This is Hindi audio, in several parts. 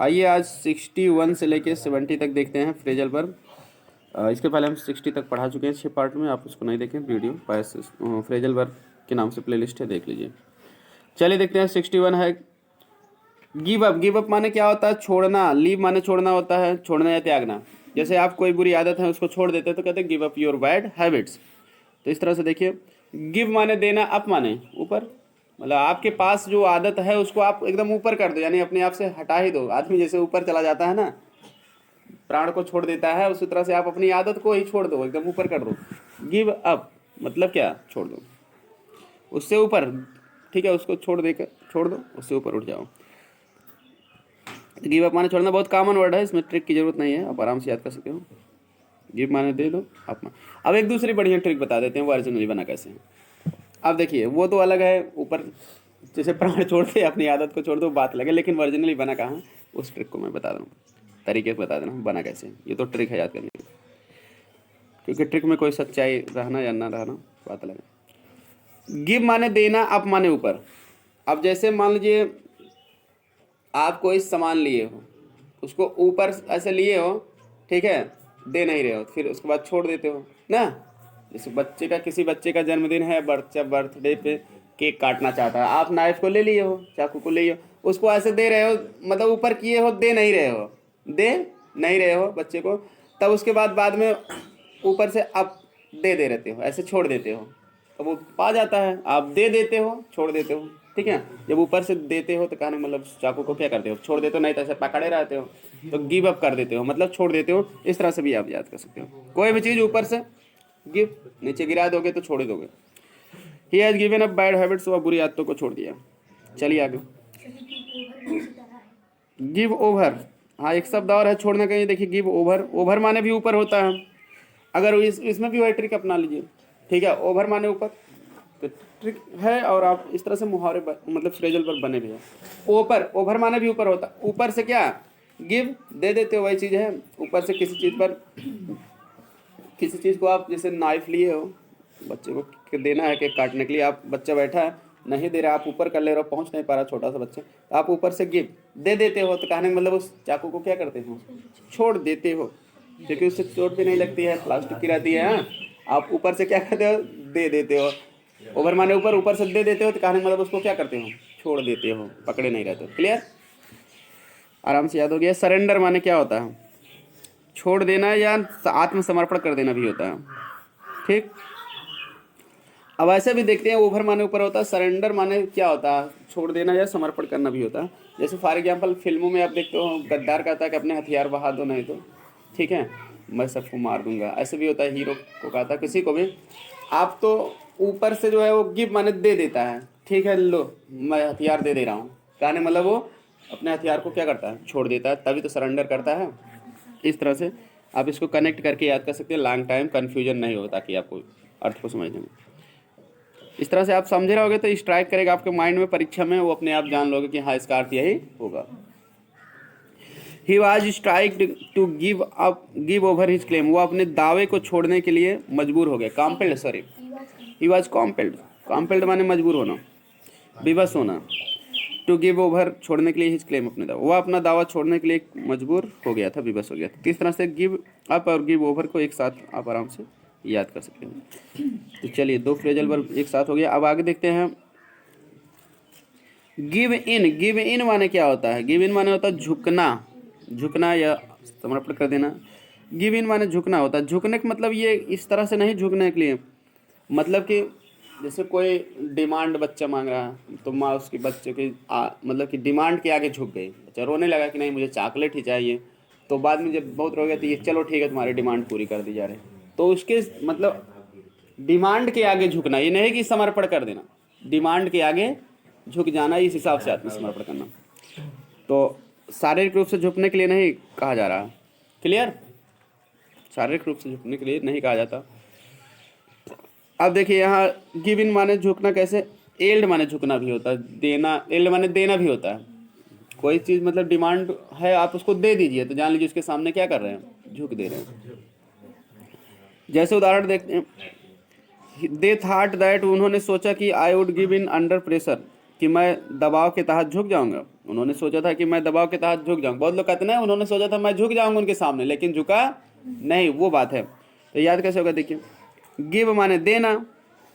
आइए आज 61 से लेके 70 तक देखते हैं फ्रेजल वर्ब। इसके पहले हम 60 तक पढ़ा चुके हैं 6 पार्ट में। आप उसको नहीं देखें, वीडियो फ्रेजल वर्ब के नाम से प्लेलिस्ट है, देख लीजिए। चलिए देखते हैं 61 है गिव अप। गिव अप माने क्या होता है? छोड़ना। लीव माने छोड़ना होता है, छोड़ना या त्यागना। जैसे आप कोई बुरी आदत है उसको छोड़ देते हैं तो कहते हैं give up your bad habits. तो इस तरह से देखिए, गिव माने देना, अप माने ऊपर, मतलब आपके पास जो आदत है उसको आप एकदम ऊपर कर दो, यानी अपने आप से हटा ही दो। आदमी जैसे ऊपर चला जाता है ना, प्राण को छोड़ देता है, उसी तरह से आप अपनी आदत को ही छोड़ दो, एकदम ऊपर कर दो। गिव अप मतलब क्या? छोड़ दो, उससे ऊपर, ठीक है, उसको छोड़ दो, उससे ऊपर उठ जाओ। गिव अप माने छोड़ना, बहुत कॉमन वर्ड है, इसमें ट्रिक की जरूरत नहीं है, आप आराम से याद कर सकते हो। गिव माने दे दो, अप माने। अब एक दूसरी बढ़िया ट्रिक बता देते हैं, वो ओरिजिनली बना कैसे है। अब देखिए, वो तो अलग है, ऊपर जैसे प्राण छोड़ दे, अपनी आदत को छोड़ दो, बात लगे, लेकिन ओरिजिनली बना कहाँ, उस ट्रिक को मैं बता दूँ, तरीके से बता देना बना कैसे। ये तो ट्रिक है याद करने की, क्योंकि ट्रिक में कोई सच्चाई रहना या ना रहना बात अलग है। गिव माने देना, अप माने ऊपर। अब जैसे मान लीजिए आप कोई सामान लिए हो, उसको ऊपर ऐसे लिए हो, ठीक है, दे नहीं रहे हो, फिर उसके बाद छोड़ देते हो ना। जैसे किसी बच्चे का जन्मदिन है, बर्थडे पे केक काटना चाहता है, आप नाइफ को ले लिए हो, चाकू को ले लिए हो, उसको ऐसे दे रहे हो, मतलब ऊपर किए हो, दे नहीं रहे हो बच्चे को, तब उसके बाद में ऊपर से आप दे रहते हो, ऐसे छोड़ देते हो, तो वो पा जाता है, आप दे देते हो, छोड़ देते हो, ठीक है। जब ऊपर से देते हो तो कहने मतलब चाकू को क्या करते हो, छोड़ देते हो, नहीं तो ऐसे पकड़े रहते हो, तो गिव अप कर देते हो, मतलब छोड़ देते हो। इस तरह से भी आप याद कर सकते हो। कोई भी चीज़ ऊपर से गिव, नीचे गिरा दोगे तो छोड़ दोगे। He has given up bad habits, वह बुरी आदतों को छोड़ दिया। चलिए आगे, गिव ओवर। हाँ, एक शब्द और है छोड़ने का, ये देखिए, गिव ओवर। ओवर माने भी ऊपर होता है, अगर इसमें भी वही ट्रिक अपना लीजिए, ठीक है। ओवर माने ऊपर, तो ट्रिक है, और आप इस तरह से मुहावरे मतलब फ्रेजल पर बने भी हैं। ओवर माने भी ऊपर होता, ऊपर से क्या, गिव दे देते हो, वही चीज़ है। ऊपर से किसी चीज़ को आप, जैसे नाइफ लिए हो, बच्चे को देना है केक काटने के लिए, आप बच्चा बैठा है, नहीं दे रहा, आप ऊपर कर ले रहे हो, पहुंच नहीं पा रहा छोटा सा बच्चा, तो आप ऊपर से गिव दे देते हो, तो कहने का मतलब उस चाकू को क्या करते हो, छोड़ देते हो, क्योंकि उससे चोट भी नहीं लगती है, प्लास्टिक की रहती है। हाँ? आप ऊपर से क्या करते हो, दे देते हो। ओवर माने ऊपर से दे देते हो, तो कहने का मतलब उसको क्या करते हो, छोड़ देते हो, पकड़े नहीं रहते हो। क्लियर, आराम से याद हो गया। सरेंडर माने क्या होता है? छोड़ देना या आत्मसमर्पण कर देना भी होता है, ठीक। अब ऐसे भी देखते हैं, ओवर माने ऊपर होता है, सरेंडर माने क्या होता है, छोड़ देना या समर्पण करना भी होता है। जैसे फॉर एग्जांपल फिल्मों में आप देखते हो, गद्दार कहता है कि अपने हथियार बहा दो, नहीं तो ठीक है मैं सबको मार दूंगा। ऐसे भी होता है, हीरो को कहता है किसी को भी, आप तो ऊपर से जो है वो गिव माने दे देता है, ठीक है लो मैं हथियार दे रहा हूँ, कहने मतलब वो अपने हथियार को क्या करता है, छोड़ देता है, तभी तो सरेंडर करता है। इस तरह से आप इसको कनेक्ट करके याद कर सकते हैं, लॉन्ग टाइम कन्फ्यूजन नहीं हो, ताकि आपको अर्थ को समझने में। इस तरह से आप समझे रहोगे तो स्ट्राइक करेगा आपके माइंड में, परीक्षा में वो अपने आप जान लोगे कि हाँ इसका अर्थ यही होगा। He was striked to give over his claim, वो अपने दावे को छोड़ने के लिए मजबूर हो गया। कॉम्पेल्ड, सॉरी, ही वॉज कॉम्पेल्ड माने मजबूर होना, विवश होना। टू गिव ओवर, छोड़ने के लिए, हिज क्लेम, अपने दावा, वह अपना दावा छोड़ने के लिए मजबूर हो गया था, विवश हो गया था। किस तरह से गिव अप और गिव ओवर को एक साथ आप आराम से याद कर सकते हैं। तो चलिए, दो फ्रेजल वर्ब एक साथ हो गया। अब आगे देखते हैं, गिव इन। गिव इन माने क्या होता है? गिव इन माने होता है झुकना या समर्पण कर देना। गिव इन माने झुकना होता है। झुकने का मतलब ये इस तरह से नहीं झुकने के लिए, मतलब कि जैसे कोई डिमांड बच्चा मांग रहा है, तो माँ उसके बच्चे की मतलब कि डिमांड के आगे झुक गई, बच्चा रोने लगा कि नहीं मुझे चॉकलेट ही चाहिए, तो बाद में जब बहुत रो गया तो ये चलो ठीक है तुम्हारी डिमांड पूरी कर दी जा रही, तो उसके मतलब डिमांड के आगे झुकना, ये नहीं कि समर्पण कर देना, डिमांड के आगे झुक जाना, इस हिसाब से आत्मसमर्पण करना। तो शारीरिक रूप से झुकने के लिए नहीं कहा जा रहा। क्लियर, शारीरिक रूप से झुकने के लिए नहीं कहा जाता। अब देखिए यहाँ गिव इन माने झुकना कैसे, एल्ड माने झुकना भी होता है, देना, एल्ड माने देना भी होता है। कोई चीज़ मतलब डिमांड है, आप उसको दे दीजिए, तो जान लीजिए उसके सामने क्या कर रहे हैं, झुक दे रहे हैं। जैसे उदाहरण देखते हैं, दे थॉट दैट, उन्होंने सोचा कि I would give in under pressure, कि मैं दबाव के तहत झुक जाऊंगा। उन्होंने सोचा था कि मैं दबाव के तहत झुक जाऊं। बहुत लोग कहते हैं उन्होंने सोचा था मैं झुक जाऊंगा उनके सामने, लेकिन झुका नहीं, वो बात है। तो याद कैसे होगा, देखिए गिव माने देना,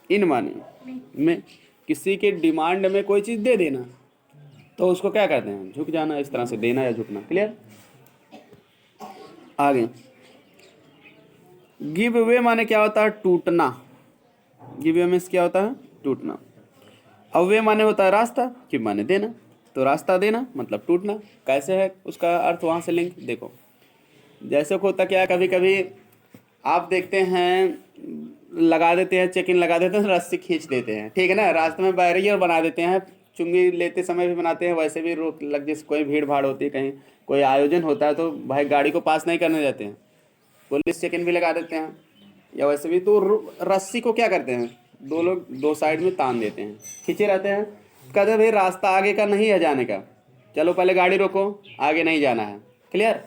इन माने में किसी के डिमांड में कोई चीज़ दे देना, तो उसको क्या कहते हैं, झुक जाना। इस तरह से देना या झुकना। क्लियर। आगे गिव अवे माने क्या होता है, टूटना। गिव अवे मीन्स क्या होता है, टूटना। अवे माने होता है रास्ता, गिव माने देना, तो रास्ता देना मतलब टूटना। कैसे है उसका अर्थ, वहाँ से लिंक देखो। जैसे होता क्या है, कभी कभी आप देखते हैं लगा देते हैं, चेक इन लगा देते हैं, रस्सी खींच देते हैं, ठीक है ना, रास्ते में बैरियर बना देते हैं, चुंगी लेते समय भी बनाते हैं, वैसे भी रोक लग, जैसे कोई भीड़ भाड़ होती है, कहीं कोई आयोजन होता है तो भाई गाड़ी को पास नहीं करने देते हैं, पुलिस चेक इन भी लगा देते हैं। या वैसे भी तो रस्सी को क्या करते हैं, दो लोग दो साइड में तान देते हैं, खींचे रहते हैं, कहते हैं भाई रास्ता आगे का नहीं है जाने का, चलो पहले गाड़ी रोको, आगे नहीं जाना है। क्लियर।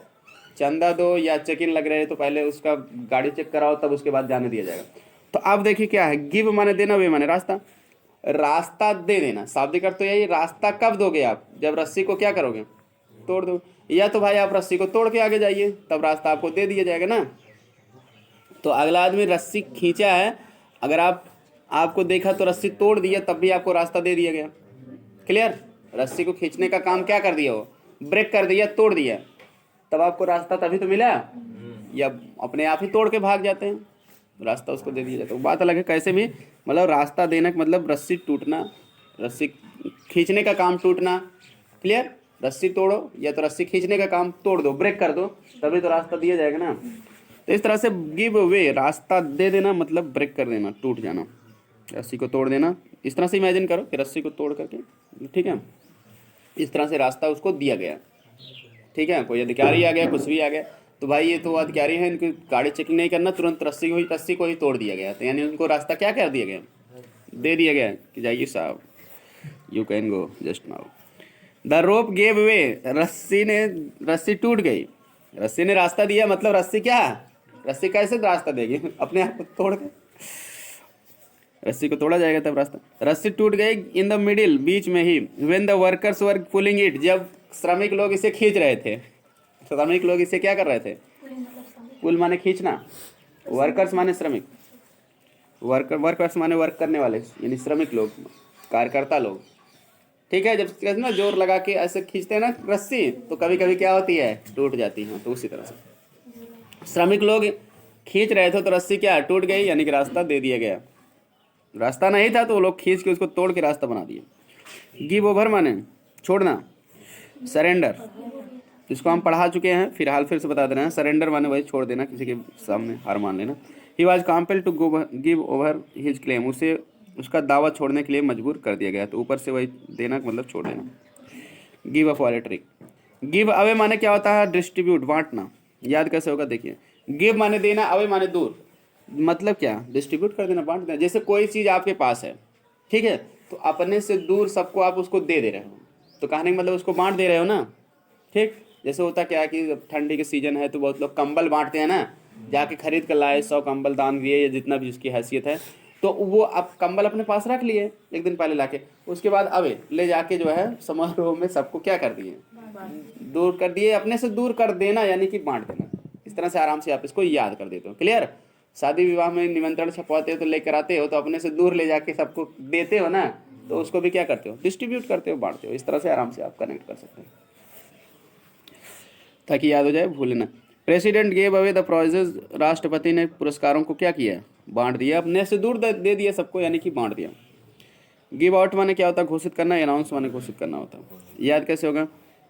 चंदा दो या चेक इन लग रहे हैं तो पहले उसका गाड़ी चेक कराओ, तब उसके बाद जाने दिया जाएगा। तो अब देखिए क्या है, गिव माने देना, वे माने रास्ता। रास्ता दे देना, शाब्दिक अर्थ तो यही। रास्ता कब दोगे आप, जब रस्सी को क्या करोगे, तोड़ दो। या तो भाई आप रस्सी को तोड़ के आगे जाइए, तब रास्ता आपको दे दिया जाएगा ना। तो अगला आदमी रस्सी खींचा है, अगर आपको देखा तो रस्सी तोड़ दिया, तब भी आपको रास्ता दे दिया गया। क्लियर। रस्सी को खींचने का काम क्या कर दिया, वो ब्रेक कर दिया, तोड़ दिया, तब आपको रास्ता तभी तो मिला। या अपने आप ही तोड़ के भाग जाते हैं, रास्ता उसको दे दिया जाता है, तो बात अलग है। कैसे भी मतलब रास्ता देना का मतलब रस्सी टूटना, रस्सी खींचने का काम टूटना। क्लियर। रस्सी तोड़ो या तो रस्सी खींचने का काम तोड़ दो, ब्रेक कर दो, तभी तो रास्ता दिया जाएगा ना। तो इस तरह से गिव अवे, रास्ता दे देना मतलब ब्रेक कर देना, टूट जाना, रस्सी को तोड़ देना। इस तरह से इमेजिन करो कि रस्सी को तोड़ करके, ठीक है, इस तरह से रास्ता उसको दिया गया। ठीक है, कोई अधिकारी आ गया, कुछ भी आ गया, तो भाई ये तो अधिकारी है, इनकी गाड़ी चेकिंग नहीं करना, तुरंत रस्सी को ही तोड़ दिया गया। तो यानी उनको रास्ता क्या कर दिया गया, दे दिया गया कि जाइए साहब, you can go just now. The rope gave way, रस्सी टूट गई, रस्सी ने रास्ता दिया, मतलब रस्सी क्या, रस्सी कैसे रास्ता देगी, अपने आप को तोड़ के रस्सी को तोड़ा जाएगा तब रास्ता। रस्सी टूट गई इन द मिडिल, बीच में ही। When the workers were pulling it, जब श्रमिक लोग इसे खींच रहे थे, श्रमिक लोग इसे क्या कर रहे थे, पुल माने खींचना, वर्कर्स माने श्रमिक, वर्कर्स माने वर्क करने वाले, यानी श्रमिक लोग, कार्यकर्ता लोग। ठीक है, जब ना जोर लगा के ऐसे खींचते हैं ना रस्सी, तो कभी कभी क्या होती है, टूट जाती है। तो उसी तरह से श्रमिक लोग खींच रहे थे तो रस्सी क्या टूट गई, यानी कि रास्ता दे दिया गया। रास्ता नहीं था तो वो लोग खींच के उसको तोड़ के रास्ता बना दिए। गिव ओवर माने छोड़ना, सरेंडर, इसको हम पढ़ा चुके हैं, फिर से बता दे रहे हैं। सरेंडर माने वही छोड़ देना, किसी के सामने हार मान लेना। He was compelled to give over his claim, उसे उसका दावा छोड़ने के लिए मजबूर कर दिया गया। तो ऊपर से वही देना मतलब छोड़ देना। गिव अ पॉलिट्रिक, गिव अवे माने क्या होता है, डिस्ट्रीब्यूट, बांटना। याद कैसे होगा, देखिए गिव माने देना, अवे माने दूर, मतलब क्या, डिस्ट्रीब्यूट कर देना, बांट देना। जैसे कोई चीज़ आपके पास है, ठीक है, तो अपने से दूर सबको आप उसको दे दे रहे हो, तो कहने का मतलब उसको बांट दे रहे हो ना। ठीक, जैसे होता क्या है कि ठंडी के सीजन है तो बहुत लोग कंबल बांटते हैं ना, जाके खरीद कर लाए, 100 कंबल दान दिए या जितना भी उसकी हैसियत है, तो वो आप कंबल अपने पास रख लिए एक दिन पहले लाके, उसके बाद अवे ले जाके जो है समारोह में सबको क्या कर दिए, दूर कर दिए। अपने से दूर कर देना यानी कि बांट देना। इस तरह से आराम से आप इसको याद कर देते हो। क्लियर। शादी विवाह में निमंत्रण छपवाते हो तो लेकर आते हो, तो अपने से दूर ले जाके सबको देते हो ना, तो उसको भी क्या करते हो, डिस्ट्रीब्यूट करते हो, बांटते हो। इस तरह से आराम से आप कनेक्ट कर सकते हो ताकि याद हो जाए, भूले ना। President gave away the prizes, राष्ट्रपति ने पुरस्कारों को क्या किया, बांट दिया, अपने से दूर दे दिया सबको, यानी कि बांट दिया। गिव आउट माने क्या होता है, घोषित करना, अनाउंस माने घोषित करना होता है। याद कैसे होगा,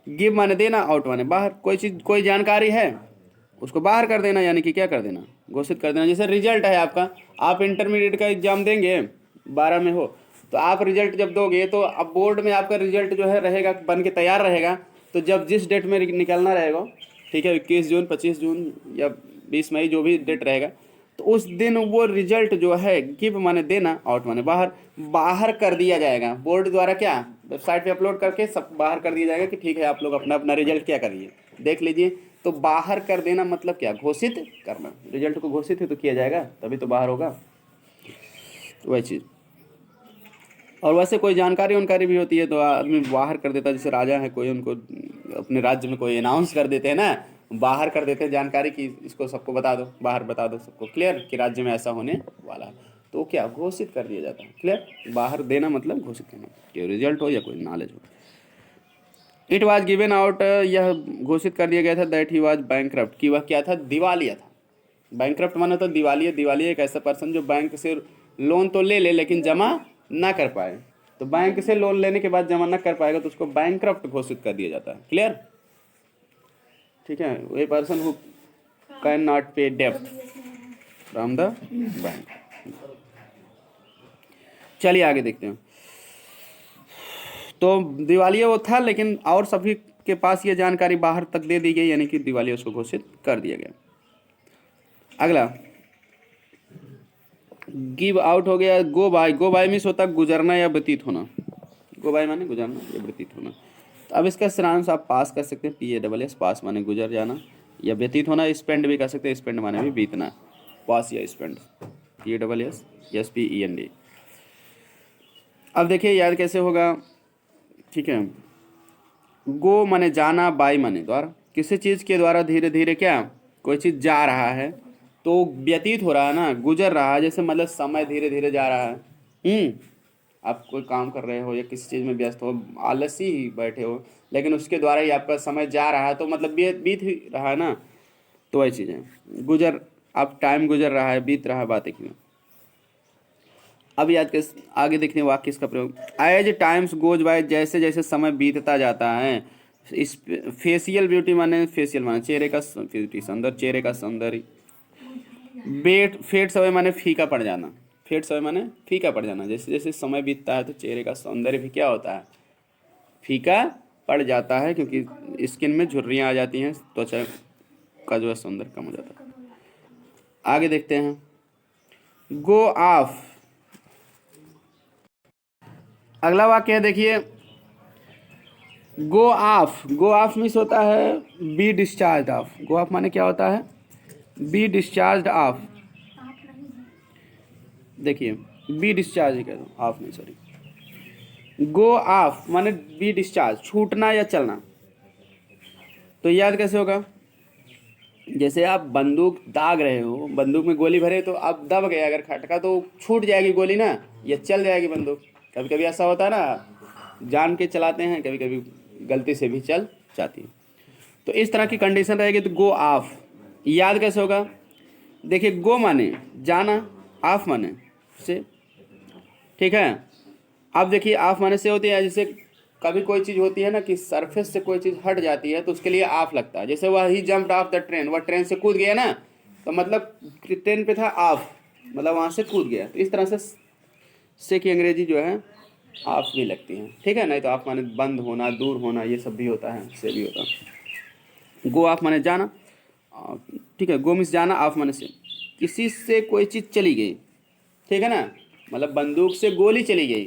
गिव माने देना, आउट माने बाहर, कोई चीज़ कोई जानकारी है उसको बाहर कर देना, यानी कि क्या कर देना, घोषित कर देना। जैसे रिजल्ट है आपका, आप इंटरमीडिएट का एग्जाम देंगे, 12 में हो, तो आप रिजल्ट जब दोगे तो अब बोर्ड में आपका रिजल्ट जो है रहेगा, बन के तैयार रहेगा। तो जब जिस डेट में निकलना रहेगा, ठीक है, 21 जून, 25 जून या 20 मई, जो भी डेट रहेगा, तो उस दिन वो रिजल्ट जो है, गिव माने देना, आउट माने बाहर, बाहर कर दिया जाएगा बोर्ड द्वारा। क्या, वेबसाइट पे अपलोड करके सब बाहर कर दिया जाएगा कि ठीक है आप लोग अपना अपना रिजल्ट क्या करिए, देख लीजिए। तो बाहर कर देना मतलब क्या, घोषित करना। रिजल्ट को घोषित ही तो किया जाएगा, तभी तो बाहर होगा, वही चीज़। और वैसे कोई जानकारी उनकारी भी होती है तो आदमी बाहर कर देता है, जैसे राजा है कोई, उनको अपने राज्य में कोई अनाउंस कर देते हैं ना, बाहर कर देते हैं जानकारी कि इसको सबको बता दो, बाहर बता दो सबको, क्लियर, कि राज्य में ऐसा होने वाला है, तो क्या घोषित कर दिया जाता है, क्लियर। बाहर देना मतलब घोषित करना, कोई रिजल्ट हो या कोई नॉलेज हो। इट वॉज गिवन आउट, यह घोषित कर दिया गया था दैट ही वॉज बैंकक्रप्ट, कि वह क्या था, दिवालिया था। बैंकक्रप्ट माना तो दिवालिया, दिवालिया एक ऐसा पर्सन जो बैंक से लोन तो ले ले लेकिन जमा ना कर पाए, तो बैंक से लोन लेने के बाद जमा ना कर पाएगा तो उसको बैंकक्रप्ट घोषित कर दिया जाता है, क्लियर, ठीक है। A person who can not पे डेब्ट फ्रॉम द बैंक। चलिए आगे देखते हैं। तो दिवालिया वो था, लेकिन और सभी के पास ये जानकारी बाहर तक दे दी गई, यानी कि दिवालिया उसको घोषित कर दिया गया। अगला गिव आउट हो गया। गो बाय, गो बाय मीन्स होता है गुजरना या व्यतीत होना, गो बाय माने गुजरना या व्यतीत होना। तो अब इसका सारांश आप पास कर सकते हैं, PASS, पास माने गुजर जाना, या व्यतीत होना स्पेंड भी कर सकते हैं, स्पेंड माने भी बीतना, पास या स्पेंड, PASSPEND। अब देखिए याद कैसे होगा, ठीक है। गो माने जाना, बाय माने द्वारा, किसी चीज़ के द्वारा धीरे धीरे क्या कोई चीज़ जा रहा है तो व्यतीत हो रहा है ना, गुजर रहा है, जैसे मतलब समय धीरे धीरे जा रहा है। आप कोई काम कर रहे हो या किसी चीज़ में व्यस्त हो, आलसी ही बैठे हो, लेकिन उसके द्वारा ही आपका समय जा रहा है तो मतलब बीत ही रहा है ना, तो वही चीज़ें गुजर, अब टाइम गुजर रहा है, बीत रहा है, बात एक। अब याद के आगे देखने वाक्य इसका प्रयोग, एज टाइम्स गोज बाय, जैसे जैसे समय बीतता जाता है। इस फेशियल ब्यूटी माने, फेशियल माने चेहरे का ब्यूटी, सौंदर्य, चेहरे का सौंदर्य। फेड समय माने फीका पड़ जाना, फेड समय माने फीका पड़ जाना, जैसे जैसे समय बीतता है तो चेहरे का सौंदर्य भी क्या होता है, फीका पड़ जाता है, क्योंकि स्किन में झुर्रियाँ आ जाती हैं, त्वचा का जो है सौंदर्य कम हो जाता है। आगे देखते हैं, गो ऑफ। अगला वाक्य है देखिए, गो ऑफ, गो ऑफ मीन्स होता है be discharge of, go of माने क्या होता है, बी डिस्चार्ज ऑफ। देखिए बी डिस्चार्ज ही कह दो, ऑफ नहीं, सॉरी। गो ऑफ माने बी डिस्चार्ज, छूटना या चलना। तो याद कैसे होगा, जैसे आप बंदूक दाग रहे हो, बंदूक में गोली भरे तो आप दब गए, अगर खटका तो छूट जाएगी गोली ना, या चल जाएगी बंदूक। कभी कभी ऐसा होता है ना, जान के चलाते हैं, कभी कभी गलती से भी चल जाती है, तो इस तरह की कंडीशन रहेगी। तो गो ऑफ याद कैसे होगा, देखिए गो माने जाना, ऑफ माने से, ठीक है। अब देखिए ऑफ माने से होती है, जैसे कभी कोई चीज़ होती है ना कि सरफेस से कोई चीज़ हट जाती है तो उसके लिए ऑफ लगता है, जैसे वह ही जंप्ड ऑफ द ट्रेन, वह ट्रेन से कूद गया ना, तो मतलब ट्रेन पे था ऑफ, मतलब वहाँ से कूद गया, तो इस तरह से की अंग्रेजी जो है ऑफ भी लगती है, ठीक है। नहीं तो ऑफ माने बंद होना, दूर होना, ये सब भी होता है, से भी होता है। गो ऑफ माने जाना, ठीक है। गो मिस जाना, ऑफ माने से, किसी से कोई चीज़ चली गई, ठीक है ना, मतलब बंदूक से गोली चली गई,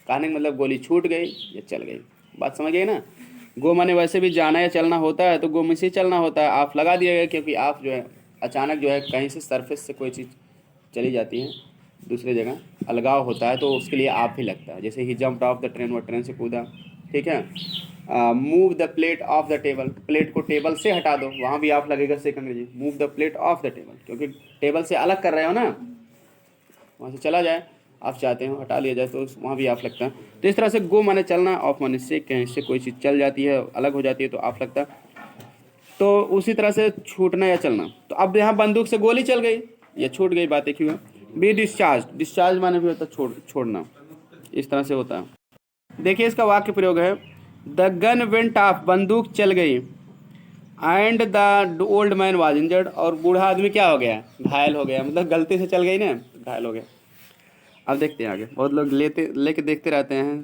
कहने का मतलब गोली छूट गई या चल गई, बात समझ गई ना। गो माने वैसे भी जाना या चलना होता है, तो गो में से चलना होता है, ऑफ लगा दिया गया, क्योंकि ऑफ जो है अचानक जो है कहीं से सरफेस से कोई चीज़ चली जाती है दूसरी जगह, अलगाव होता है, तो उसके लिए ऑफ ही लगता है। जैसे ही जंप्ड ऑफ द ट्रेन, वह ट्रेन से कूदा, ठीक है। Move the plate of the table, plate को टेबल से हटा दो, वहाँ भी ऑफ लगेगा, से अंग्रेजी move the plate of the table, क्योंकि टेबल से अलग कर रहे हो ना, वहाँ से चला जाए, आप चाहते हो हटा लिया जाए, तो वहाँ भी ऑफ लगता है। तो इस तरह से गो माने चलना, ऑफ माने से कहीं से कोई चीज़ चल जाती है, अलग हो जाती है, तो ऑफ लगता है। तो उसी तरह से छूटना या चलना, तो अब यहाँ बंदूक से गोली चल गई या छूट गई, बात एक ही हुआ। बी डिस्चार्ज, डिस्चार्ज माने भी होता है छोड़ना, इस तरह से होता है। देखिए इसका वाक्य प्रयोग है, द गन वेंट ऑफ, बंदूक चल गई, and the old man was injured, और बूढ़ा आदमी क्या हो गया, घायल हो गया, मतलब गलती से चल गई ना, घायल हो गया। अब देखते हैं आगे, बहुत लोग लेके देखते रहते हैं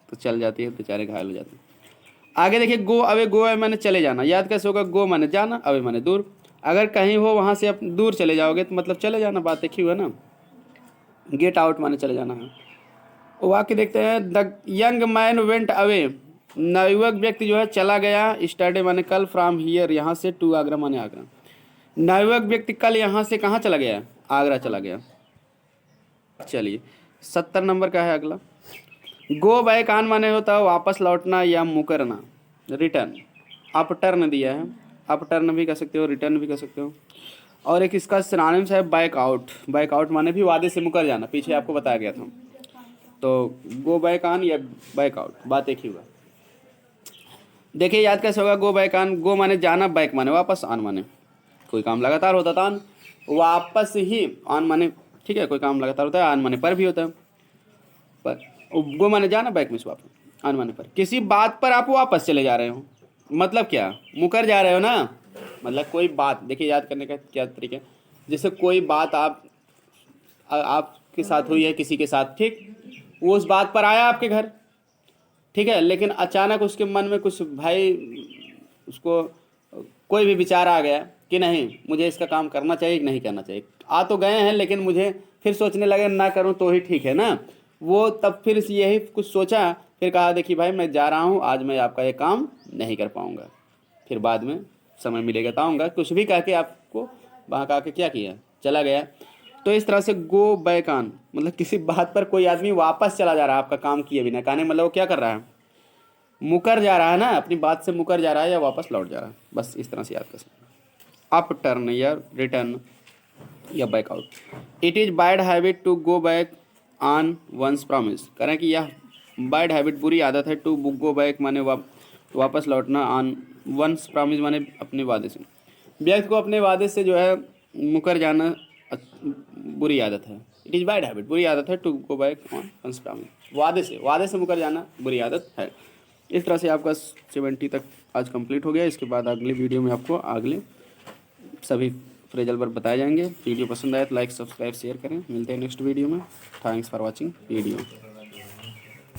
तो चल जाती है, बेचारे घायल हो जाते हैं। आगे देखिए, गो अवे, गो अवे माने चले जाना, याद कैसे होगा, गो माने जाना, अवे माने दूर, अगर कहीं हो वहाँ से आप दूर चले जाओगे तो मतलब चले जाना, बात एक ही हुआ ना। गेट आउट माने चले जाना है। वाक्य देखते हैं, the young man went away, नवयुवक व्यक्ति जो है चला गया, स्टरडे माने कल, फ्रॉम हियर यहाँ से, टू आगरा माने आगरा, नवयुवक व्यक्ति कल यहाँ से कहाँ चला गया, आगरा चला गया। चलिए 70 नंबर का है अगला, गो बैक ऑन माने होता है वापस लौटना या मुकरना, रिटर्न। अप टर्न दिया है, अप टर्न भी कह सकते हो, रिटर्न भी कह सकते हो। और एक इसका सिनोनिम्स है बैक आउट। बैक आउट माने भी वादे से मुकर जाना, पीछे आपको बताया गया था। तो गो बैक ऑन या बैक आउट, बात एक ही हुआ। देखिए याद कैसे होगा, गो बैक ऑन, गो माने जाना, बैक माने वापस, ऑन माने कोई काम लगातार होता था, ऑन वापस ही, ऑन माने ठीक है कोई काम लगातार होता है, ऑन माने पर भी होता है। पर गो माने जाना, बैक में वापस, ऑन माने पर। किसी बात पर आप वापस चले जा रहे हो, मतलब क्या, मुकर जा रहे हो ना, मतलब कोई बात। देखिए याद करने का क्या तरीका है, जैसे कोई बात आपके साथ हुई है किसी के साथ, ठीक, वो उस बात पर आया आपके घर, ठीक है, लेकिन अचानक उसके मन में कुछ भाई उसको कोई भी विचार आ गया कि नहीं मुझे इसका काम करना चाहिए कि नहीं करना चाहिए। आ तो गए हैं लेकिन मुझे फिर सोचने लगे ना करूं तो ही ठीक है ना। वो तब फिर यही कुछ सोचा, फिर कहा देखिए भाई मैं जा रहा हूं, आज मैं आपका ये काम नहीं कर पाऊंगा, फिर बाद में समय मिलेगा तो आऊँगा, कुछ भी कह के आपको वहाँ का के क्या किया, चला गया। तो इस तरह से गो बैक ऑन मतलब किसी बात पर कोई आदमी वापस चला जा रहा है आपका काम किए बिना, कहने मतलब वो क्या कर रहा है, मुकर जा रहा है ना, अपनी बात से मुकर जा रहा है या वापस लौट जा रहा है, बस इस तरह से याद कर सकते हैं। अप टर्न या रिटर्न या back out. It is bad habit to go back on once promise, करें कि यह बैड हैबिट बुरी आदत है, टू गो बैक माने वापस लौटना, ऑन वंस प्रॉमिस माने अपने वादे से। व्यक्ति को अपने वादे से जो है मुकर जाना बुरी आदत है। इट इज़ बैड हैबिट, बुरी आदत है, to go back on once promise, वादे से मुकर जाना बुरी आदत है। इस तरह से आपका 70 तक आज कंप्लीट हो गया। इसके बाद अगली वीडियो में आपको अगले सभी फ्रेजल वर्ब बताए जाएंगे। वीडियो पसंद आए तो लाइक सब्सक्राइब शेयर करें। मिलते हैं नेक्स्ट वीडियो में। Thanks for watching video.